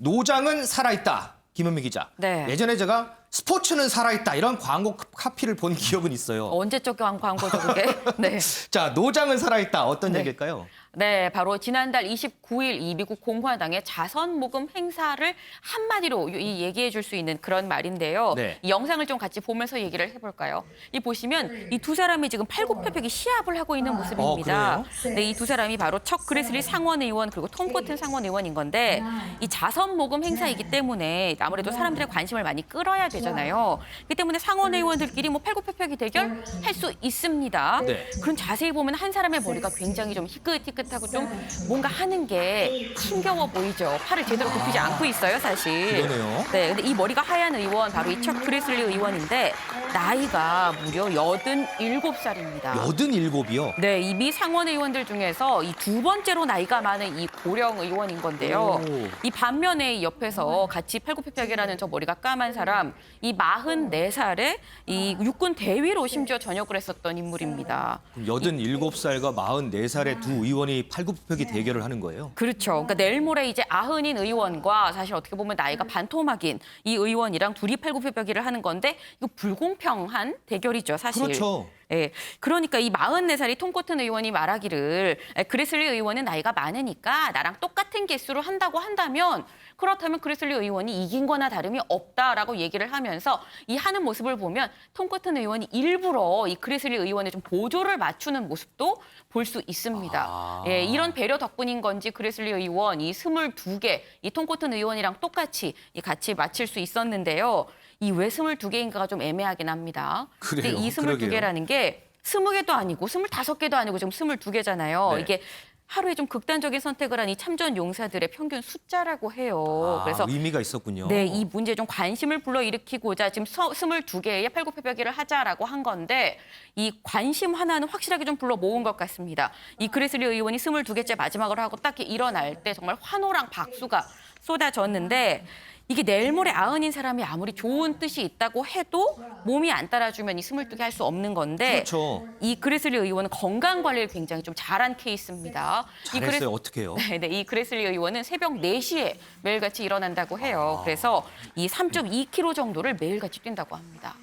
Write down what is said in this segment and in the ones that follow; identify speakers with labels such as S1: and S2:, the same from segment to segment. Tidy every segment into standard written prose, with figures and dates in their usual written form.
S1: 노장은 살아있다. 김현미 기자.
S2: 네.
S1: 예전에 제가 스포츠는 살아있다 이런 광고 카피를 본 기억은 있어요.
S2: 언제적 광고죠, 그게? 네.
S1: 자, 노장은 살아있다. 어떤
S2: 네.
S1: 얘기일까요?
S2: 네, 바로 지난달 29일 이 미국 공화당의 자선 모금 행사를 한마디로 얘기해 줄 수 있는 그런 말인데요.
S1: 네.
S2: 이 영상을 좀 같이 보면서 얘기를 해볼까요? 이 보시면 이 두 사람이 지금 팔굽혀펴기 시합을 하고 있는 모습입니다.
S1: 그래요?
S2: 네, 이 두 사람이 바로 척 그레슬리 상원 의원 그리고 톰 코튼 상원 의원인 건데 이 자선 모금 행사이기 때문에 아무래도 사람들의 관심을 많이 끌어야 되잖아요. 그렇기 때문에 상원 의원들끼리 뭐 팔굽혀펴기 대결 할 수 있습니다.
S1: 네.
S2: 그럼 자세히 보면 한 사람의 머리가 굉장히 좀 희끗희끗하고 좀 뭔가 하는 게 힘겨워 보이죠. 팔을 제대로 굽히지 않고 있어요, 사실.
S1: 그러네요.
S2: 네, 근데 이 머리가 하얀 의원, 바로 이 척 그레슬리 의원인데 나이가 무려 87살입니다.
S1: 87이요?
S2: 네, 이 미 상원 의원들 중에서 이 두 번째로 나이가 많은 이 고령 의원인 건데요.
S1: 오.
S2: 이 반면에 이 옆에서 같이 팔굽혀펴기라는 저 머리가 까만 사람, 이 44살에 이 육군 대위로 심지어 전역을 했었던 인물입니다.
S1: 87살과 44살의 두 의원이 팔굽혀펴기 대결을 하는 거예요?
S2: 그렇죠. 그러니까 내일 모레 이제 아흔인 의원과 사실 어떻게 보면 나이가 반토막인 이 의원이랑 둘이 팔굽혀펴기를 하는 건데 이거 불공평한 대결이죠, 사실.
S1: 그렇죠.
S2: 예, 그러니까 이 44살이 톰 코튼 의원이 말하기를 그레슬리 의원은 나이가 많으니까 나랑 똑같은 개수로 한다고 한다면 그렇다면 그레슬리 의원이 이긴 거나 다름이 없다라고 얘기를 하면서 이 하는 모습을 보면 톰 코튼 의원이 일부러 이 그레슬리 의원의 좀 보조를 맞추는 모습도 볼 수 있습니다.
S1: 아.
S2: 예, 이런 배려 덕분인 건지 그레슬리 의원 이 22개 이 톰 코튼 의원이랑 똑같이 같이 맞힐 수 있었는데요. 이 왜 22개인가가 좀 애매하긴 합니다.
S1: 그래요?
S2: 근데 이 22개라는 게 20개도 아니고 25개도 아니고 지금 22개잖아요.
S1: 네.
S2: 이게 하루에 좀 극단적인 선택을 한 이 참전 용사들의 평균 숫자라고 해요.
S1: 아,
S2: 그래서
S1: 의미가 있었군요.
S2: 네, 이 문제에 좀 관심을 불러일으키고자 지금 22개의 팔굽혀펴기를 하자라고 한 건데 이 관심 하나는 확실하게 좀 불러 모은 것 같습니다. 이 그레슬리 의원이 22개째 마지막으로 하고 딱 일어날 때 정말 환호랑 박수가 쏟아졌는데 이게 내일 모레 아흔인 사람이 아무리 좋은 뜻이 있다고 해도 몸이 안 따라주면 이 22개 할 수 없는 건데
S1: 그렇죠.
S2: 이 그레슬리 의원은 건강 관리를 굉장히 좀 잘한 케이스입니다.
S1: 잘했어요. 어떻게 해요?
S2: 네, 이 그레슬리 의원은 새벽 4시에 매일같이 일어난다고 해요. 그래서 이 3.2km 정도를 매일같이 뛴다고 합니다.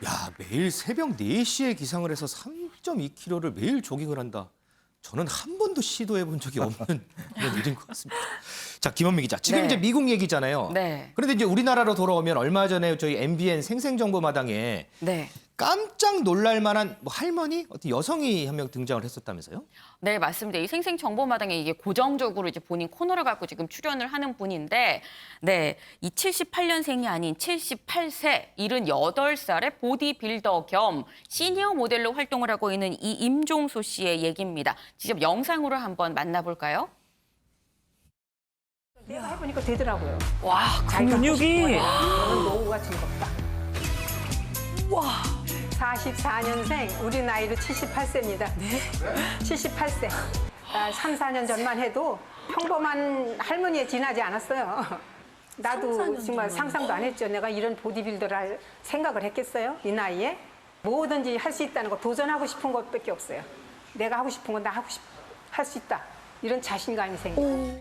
S1: 야, 매일 새벽 4시에 기상을 해서 3.2km를 매일 조깅을 한다. 저는 한 번도 시도해 본 적이 없는 그런 일인 것 같습니다. 자, 김원미 기자. 지금
S2: 네.
S1: 이제 미국 얘기잖아요.
S2: 네.
S1: 그런데 이제 우리나라로 돌아오면 얼마 전에 저희 MBN 생생정보마당에
S2: 네.
S1: 깜짝 놀랄 만한 뭐 할머니, 어떤 여성이 한 명 등장을 했었다면서요?
S2: 네, 맞습니다. 이 생생정보마당에 이게 고정적으로 이제 본인 코너를 갖고 지금 출연을 하는 분인데, 네, 이 78년생이 아닌 78세, 78살의 보디빌더 겸 시니어 모델로 활동을 하고 있는 이 임종소 씨의 얘기입니다. 직접 영상으로 한번 만나볼까요?
S3: 내가 해보니까 되더라고요.
S4: 와,
S3: 자기가 하고 싶은
S4: 근육이.
S3: 거야. 너는 노후가 즐겁다. 와. 44년생, 우리 나이로 78세입니다. 네? 78세. 3, 4년 전만 해도 평범한 할머니에 지나지 않았어요. 나도 정말 상상도 안 했죠. 내가 이런 보디빌더를 할 생각을 했겠어요? 이 나이에? 뭐든지 할 수 있다는 거, 도전하고 싶은 것밖에 없어요. 내가 하고 싶은 건 나 할 수 있다. 이런 자신감이 생겨요.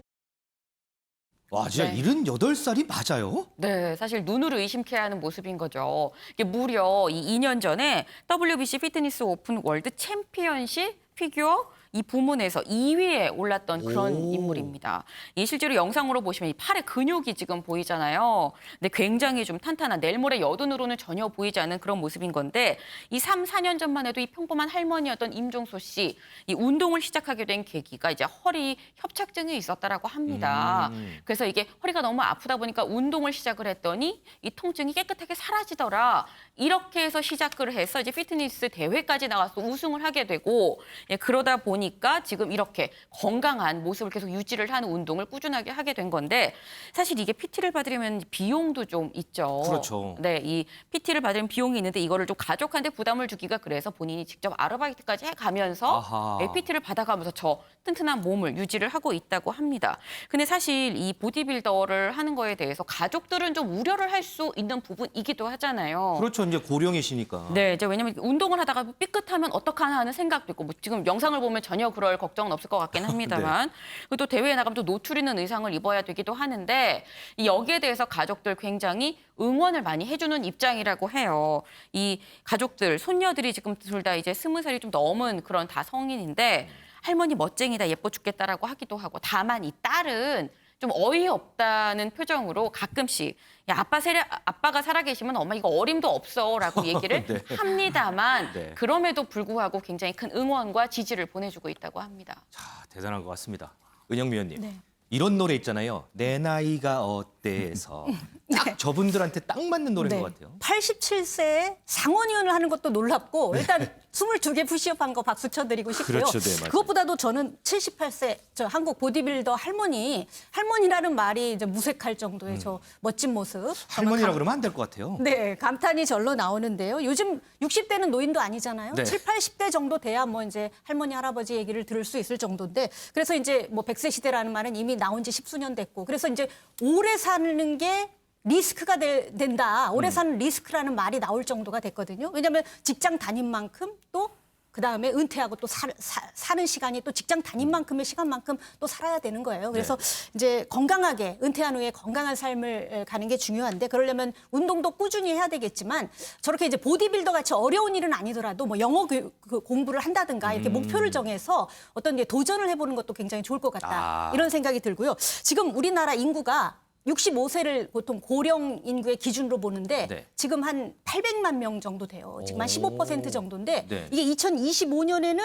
S1: 와, 진짜
S2: 네.
S1: 78살이 맞아요?
S2: 네, 사실 눈으로 의심케 하는 모습인 거죠. 이게 무려 이 2년 전에 WBC 피트니스 오픈 월드 챔피언십 피규어 이 부문에서 2위에 올랐던 그런
S1: 오.
S2: 인물입니다. 이 실제로 영상으로 보시면 이 팔의 근육이 지금 보이잖아요. 근데 굉장히 좀 탄탄한 내일 모레 여든으로는 전혀 보이지 않는 그런 모습인 건데 이 3, 4년 전만 해도 이 평범한 할머니였던 임종소 씨, 이 운동을 시작하게 된 계기가 이제 허리 협착증이 있었다라고 합니다. 그래서 이게 허리가 너무 아프다 보니까 운동을 시작을 했더니 이 통증이 깨끗하게 사라지더라. 이렇게 해서 시작을 해서 이제 피트니스 대회까지 나가서 우승을 하게 되고 예, 그러다 보니까 지금 이렇게 건강한 모습을 계속 유지를 하는 운동을 꾸준하게 하게 된 건데 사실 이게 PT를 받으려면 비용도 좀 있죠.
S1: 그렇죠.
S2: 네, 이 PT를 받으면 비용이 있는데 이거를 좀 가족한테 부담을 주기가 그래서 본인이 직접 아르바이트까지 해가면서
S1: 아하.
S2: 네, PT를 받아가면서 저 튼튼한 몸을 유지를 하고 있다고 합니다. 근데 사실 이 보디빌더를 하는 거에 대해서 가족들은 좀 우려를 할 수 있는 부분이기도 하잖아요.
S1: 그렇죠. 이제 고령이시니까.
S2: 네, 이제 왜냐면 운동을 하다가 삐끗하면 어떡하나 하는 생각도 있고 뭐 지금 영상을 보면 전혀 그럴 걱정은 없을 것 같긴 합니다만 그리고 또 대회에 나가면 또 노출 있는 의상을 입어야 되기도 하는데 이 여기에 대해서 가족들 굉장히 응원을 많이 해주는 입장이라고 해요. 이 가족들, 손녀들이 지금 둘 다 이제 20살이 좀 넘은 그런 다 성인인데 할머니 멋쟁이다, 예뻐 죽겠다라고 하기도 하고 다만 이 딸은 좀 어이없다는 표정으로 가끔씩 야, 아빠가 살아계시면 엄마 이거 어림도 없어라고 얘기를
S1: 네.
S2: 합니다만
S1: 네.
S2: 그럼에도 불구하고 굉장히 큰 응원과 지지를 보내주고 있다고 합니다.
S1: 자, 대단한 것 같습니다. 은영미 의원님.
S4: 네.
S1: 이런 노래 있잖아요. 내 나이가 어때서 딱 저분들한테 딱 맞는 노래인 것 같아요.
S4: 87세에 상원의원을 하는 것도 놀랍고 일단 22개 푸시업한 거 박수 쳐드리고 싶고요.
S1: 그렇죠, 네, 맞아요.
S4: 그것보다도 저는 78세 저 한국 보디빌더 할머니라는 말이 이제 무색할 정도의 저 멋진 모습.
S1: 할머니라 그러면 안 될 것 같아요.
S4: 네, 감탄이 절로 나오는데요. 요즘 60대는 노인도 아니잖아요.
S1: 네.
S4: 7, 80대 정도 돼야 뭐 이제 할머니, 할아버지 얘기를 들을 수 있을 정도인데 그래서 이제 뭐 100세 시대라는 말은 이미 나온 지 10수년 됐고 그래서 이제 오래 사는 게 리스크가 된다. 오래 사는 리스크라는 말이 나올 정도가 됐거든요. 왜냐하면 직장 다닌 만큼 또 그다음에 은퇴하고 또 사는 시간이 또 직장 다닌 만큼의 시간만큼 또 살아야 되는 거예요. 그래서 이제 건강하게 은퇴한 후에 건강한 삶을 가는 게 중요한데 그러려면 운동도 꾸준히 해야 되겠지만 저렇게 이제 보디빌더 같이 어려운 일은 아니더라도 뭐 영어 공부를 한다든가 이렇게 목표를 정해서 어떤 게 도전을 해보는 것도 굉장히 좋을 것 같다. 이런 생각이 들고요. 지금 우리나라 인구가 65세를 보통 고령 인구의 기준으로 보는데
S1: 네.
S4: 지금 한 800만 명 정도 돼요. 지금 한 15% 정도인데
S1: 네.
S4: 이게 2025년에는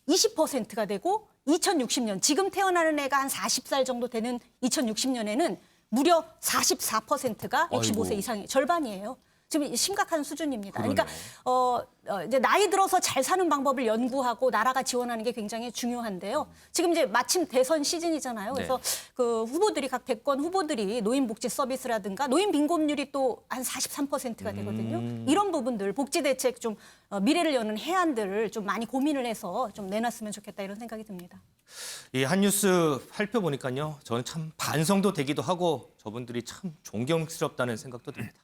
S4: 20%가 되고 2060년 지금 태어나는 애가 한 40살 정도 되는 2060년에는 무려 44%가 65세
S1: 아이고.
S4: 이상이 절반이에요. 지금 심각한 수준입니다.
S1: 그러네요.
S4: 그러니까 이제 나이 들어서 잘 사는 방법을 연구하고 나라가 지원하는 게 굉장히 중요한데요. 지금 이제 마침 대선 시즌이잖아요. 그래서 그 후보들이 각 대권 후보들이 노인복지 서비스라든가 노인 빈곤율이 또 한 43%가 되거든요. 이런 부분들 복지 대책 좀 미래를 여는 해안들을 좀 많이 고민을 해서 좀 내놨으면 좋겠다 이런 생각이 듭니다.
S1: 이 한뉴스 살펴보니까요. 저는 참 반성도 되기도 하고 저분들이 참 존경스럽다는 생각도 듭니다.